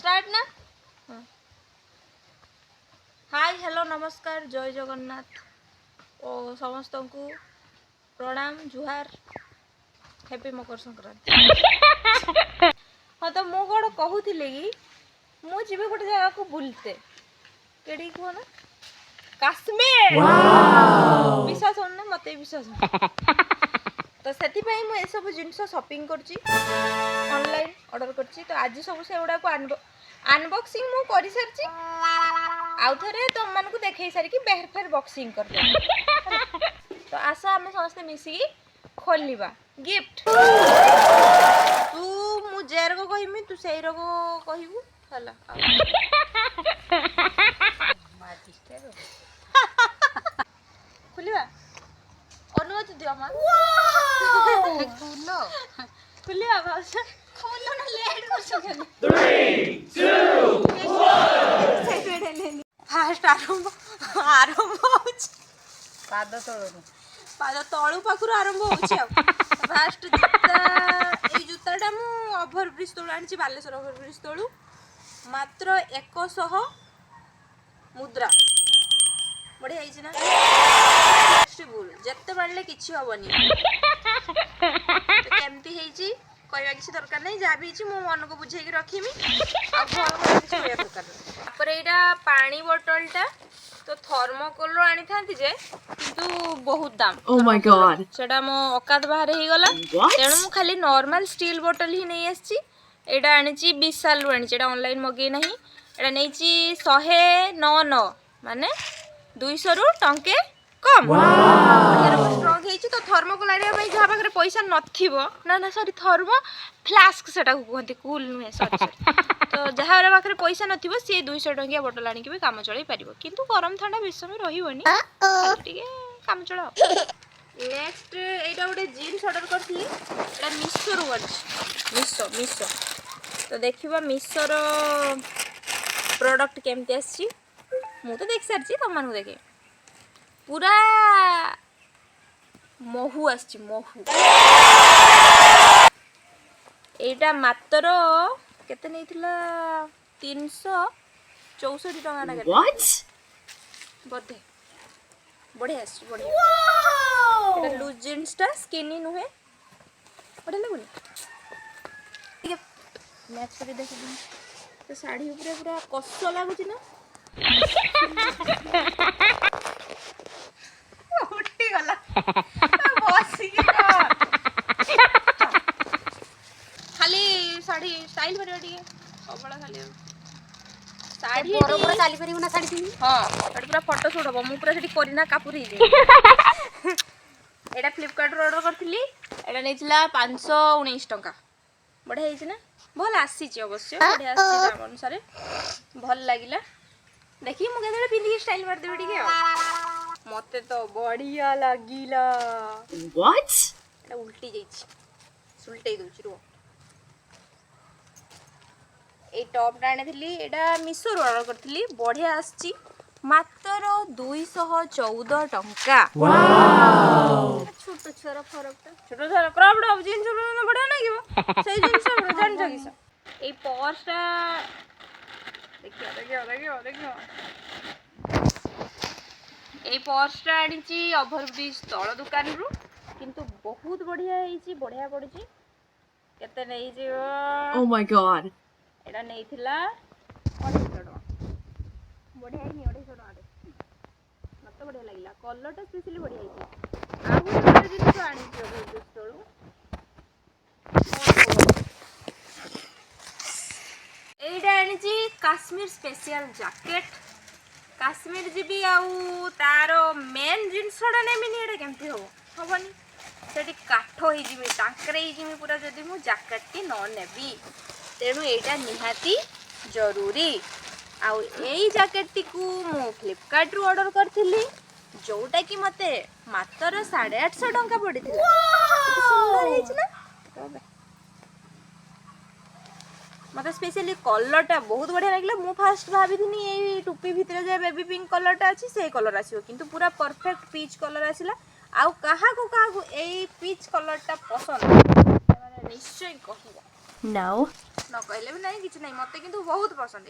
Start ना। Hi hello नमस्कार जय जगन्नाथ ओ समस्त को प्रणाम जुहार हैप्पी मकर संक्रांति। हाँ तो मु कौन कहूली कि मु जीवे गोटे जगह को बुलते केड़ी कह ना काश्मीर विश्वास हो ना मत विश्वास तो से सब जिनस शॉपिंग करची ऑनलाइन ऑर्डर करची तो आज सब से गुड़ा को अनबॉक्सिंग मु कर सारी आउ थे तुम मान को देखे सारी बेहर फेर बॉक्सिंग कर तो आस आम समस्ते मिसिकी खोलिबा गिफ्ट तू मु जेर को कहमी तू से कहबू हला खुलिबा अनुमति दियो मा खुलो खुलिबा बस खोलो ना लेट कर सके 3 2 1 फास्ट आरंभ पाद तळु पाखरु आरंभ होछि फास्ट जूता ए जूताटा मु ओभर ब्रिज तळु आनिछि बालेश्वर ओभर ब्रिज तळु मात्र 100 मुद्रा बढ़िया है ना जिते बाड़े किसी हेनी तो केमती है कहवा किसी दरकार नहीं जहाँ भी मो मन को बुझे रखीमी दरकार यहाँ पानी बोतलटा तो थर्मोकोल आनी था जे किंतु बहुत दाम सेटा मो औकात बाहर हो गला तेणु मु खाली नॉर्मल स्टील बोतल ही नहीं आसी एटा आनी विशाल आनी ऑनलाइन मगे ना एटा नहीं 109 माने 200 रु टंके कम स्ट्रॉन्ग है तो थर्मोकोल आने जहाँ पाखे पैसा नथिबो ना ना सॉरी थर्मो फ्लास्क सेटा कहते कूल नुहे सॉरी तो जहाँ पाखे पैसा नथिबो सी 200 टंकिया बोतल आनी भी काम चलाई पारिबो किंतु गरम ठंडा विषय रहिबोनी टिके काम चला नेक्स्ट एटा गोटे जीन्स ऑर्डर करथली एटा मिशो रु मिशो तो देखिबा मिशो रो प्रोडक्ट केमती आछि मु तो देख सारी तुम मान देखे पूरा महू आछि महू एटा मात्र केते नैथिला 364 टका ना केते बदे बढ़िया आछि बढ़िया एटा लूज जीन्स टा स्किनी नुहे बढ़िया लागुनी ठीक है मैच कर देखि तो साड़ी ऊपर पूरा कस लागुची ना उठी गला खाली साड़ी स्टाइल करियो टिके सबला खाली साड़ी बरोबर चाली परिबो ना साड़ी पिनी हां साड़ी पूरा फोटो शूट हो मु पूरा सेठी करिना कापुरी जे एटा फ्लिपकार्ट रो ऑर्डर करथिली एटा नेथिला 519 टका बढ़िया हिची ना भल आसी अवश्य बढ़िया आसी दाम अनुसार भल लागिला देखी मु केते पिंदी स्टाइल मार देबे टिके मते तो बढ़िया लागिला व्हाट एटा उल्टी जाईची सुलटै दोची रो ए टॉप आने थिली एटा मिशो रो ऑर्डर करथिली बढ़िया आसी मात्र 214 टंका वाओ छोटो छोरा फरकटा छोटो छोरा क्रॉप टॉप जींस बढ़िया लागिबो से जींस जान जगिस ए पर्सटा देखियो ए पर्सटा आनी ओभर ब्रिज तल दुकान रु किंतु बहुत बढ़िया है बढ़िया पड़ी केते नहीं जी ओ माय गॉड एटा नहीं थिला 250 टका बढ़िया ही 250 टका मत बढ़िया लागिला कलरटा स्पेशली बढ़िया है आ गोटे जिनिस आनी ओभर ब्रिज तळु एटा आनी Kashmir special jacket Kashmir GB आउ तार मेन जिनसटा नेमिनी एटा केमती हबनी सेठी काठ हो जिमी टांकरे जिमी पूरा जदी मु जैकेट टी न नेबी तेणु एटा निहाती जरूरी आउ एई जैकेट टी को मु फ्लिपकार्ट रु ऑर्डर करथिली जोटा कि मते मात्र 850 टंका पड़िथिला सुंदर हेछि ना मत स्पेशली कलरटा बहुत बढ़िया लगे मु फास्ट भाभी ये टोपी भितर जे बेबी पिंक कलरटा अच्छी से कलर आसो किंतु पूरा परफेक्ट पीच कलर आसला आउ कहा को ए पीच कलरटा पसंद माने निश्चय कहबो नो न कहले भी नहीं किसी नहीं मते किंतु बहुत पसंद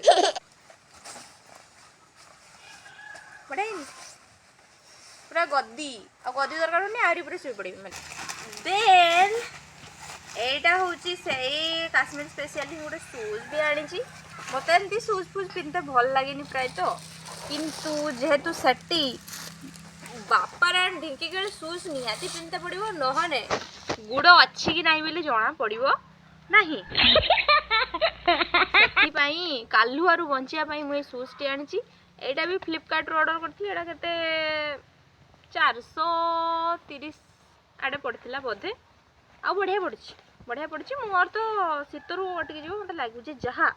बड़ा पूरा गद्दी आ गद्दी दरकार नहीं आरी पूरा शुई पड़ी मैंने देन एटा होची सेई काश्मीर स्पेशली गोटे शूज भी आनी मत एमती शूज फूज पिंधते भल लगे प्राय तो किंतु जेहेतु सेटी बापार ढिंकी के शूज निहाती पिंधते पड़ो नहने गुड़ अच्छी कि नहीं बोली जना पड़ो नहीं कालुआरू बचापी मुझे शूज टी आनी एटा भी फ्लिपकार्ट रू ऑर्डर करती के 430 आड़े पड़ता बोधे आ बढ़िया पड़ी मोर तो शीतरू अटकी जो मतलब लगे जहाँ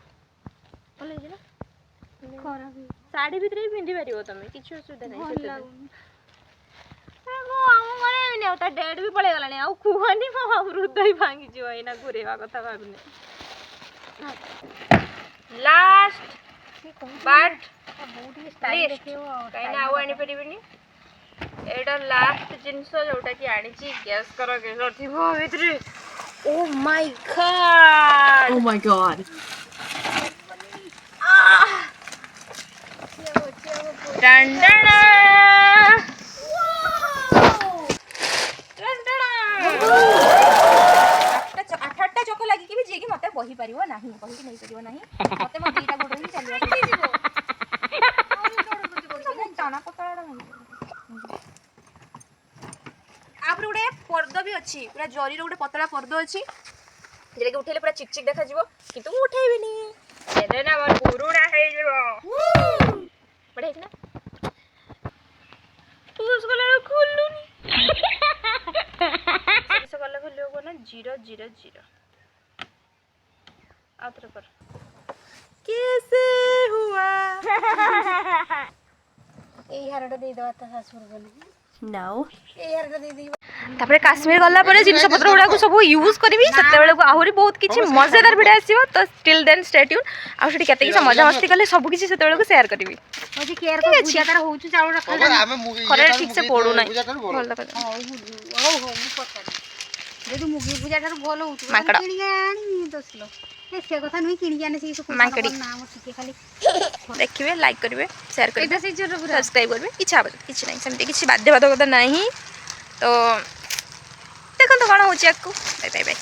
भल शाढ़ी भितर भी पिंधि पार तुम किसी असुविधा नहीं डेट भी पड़े गलानी आ कहनी मो हृदय भांगी जो एना घुरेवा कथा भावने लास्ट बट कहीं आउ आनी परिबेनी एटा लास्ट जिंस जोटा कि आनी गैस कर भितर ओ माय गॉड आठटा चक लगी कि जी मत बही पार ना बही नहीं पार ना मत मो दीटा गोड़ ही चलिए टाणा पतला आप गोटे पर्द भी अच्छी पूरा जरी गोटे पतला पर्द अच्छी जेटा कि उठेले पूरा चिकचिक देखा जीवो किंतु मु उठेबिनी एने ना मोर पुरुणा हे जीवो बड़े ना तू उसको ले खुलुनी से गला खुलियो को ना 000 आतर कर कैसे हुआ ए हारडा दे दवा त सासुर बनी नो ए हारडा दे दी तापर काश्मीर गला परे जिनस पत्र गुडा को सब यूज करबी सते बेले को आहुरी बहुत किछि मजेदार वीडियो आसीबो तो स्टिल देन स्टे ट्यून आ सेठी केते किछ मजा मस्ती करले सब किछि सते बेले को शेयर करबी मजे केयर को पूजा तार होउछु चाउल रखा खरे ठीक से पडू नै भल कर हो मु पता जेदु मुगी पूजा तार भल होउछु किनी आनी दसलो से कथा नहीं किनी आने से सब नाम ठीक खाली देखिए लाइक करिवे शेयर करिवे सब्सक्राइब करिवे इच्छा किछि नै सेमते किछि बाध्यबाधकता नाही तो देखो तो कौन हो बाय बाय बाय